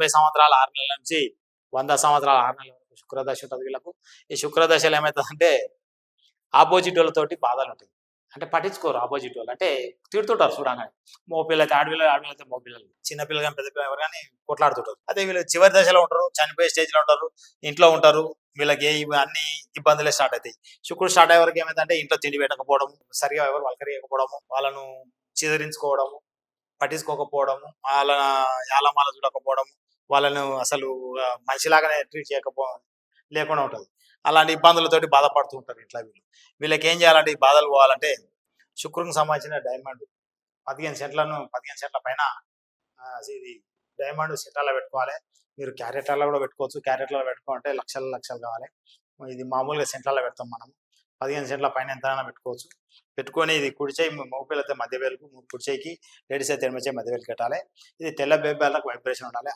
80 సంవత్సరాల 6 నెలల నుంచి 100 సంవత్సరాల 6 నెలల వరకు శుక్రదశ ఉంటుంది వీళ్ళకు. ఈ శుక్రదశలో ఏమవుతుందంటే ఆపోజిట్ వాళ్ళతోటి బాధలుంటాయి. అంటే పట్టించుకోరు ఆపోజిట్ వాళ్ళు. అంటే తిడుతుంటారు చూడంగానే. మగపిల్లలైతే ఆడపిల్లలైతే మగపిల్లలు. చిన్న పిల్లలు గాని, పెద్ద పిల్లలు ఎవరు గాని కొట్లాడుతుంటారు. అదే వీళ్ళు చివరి దశలో ఉంటారు, చనిపోయే స్టేజ్‌లో ఉంటారు, ఇంట్లో ఉంటారు. వీళ్ళకి అన్ని ఇబ్బందులే స్టార్ట్ అయితాయి. శుక్రుడు స్టార్ట్ అయ్యే వరకు ఏమైందంటే ఇంట్లో తిండి పెట్టకపోవడం, సరిగ్గా ఎవరు పలకరియకపోవడము, వాళ్ళను చిదరించుకోవడము, పట్టించుకోకపోవడము, వాళ్ళ యాలమాల చూడకపోవడము, వాళ్ళను అసలు మనిషిలాగానే ట్రీట్ లేకుండా ఉంటది. అలాంటి ఇబ్బందులతోటి బాధపడుతూ ఉంటారు ఇట్లా వీళ్ళు. వీళ్ళకేం చేయాలంటే ఈ బాధలు పోవాలంటే శుక్రునికి సంబంధించిన డైమండ్ 15 సెంట్ల పైన ఇది డైమండ్ సెంటర్‌లో పెట్టుకోవాలి. మీరు క్యారెట్‌లలో కూడా పెట్టుకోవచ్చు. క్యారెట్‌లలో పెట్టుకోవాలంటే లక్షలు లక్షలు కావాలి. ఇది మామూలుగా సెంట్రల్‌లో పెడతాం మనం. 15 సెంట్ల పైన ఎంతైనా పెట్టుకోవచ్చు. పెట్టుకొని ఇది కుడి చేయి మగపిల్లలైతే మధ్య వేలుకు, కుడి చేయికి, లేడీస్ అయితే ఎడమ చేయి మధ్య వేలుకి పెట్టాలి. ఇది తెల్ల బేబాలకు వైబ్రేషన్ ఉండాలి.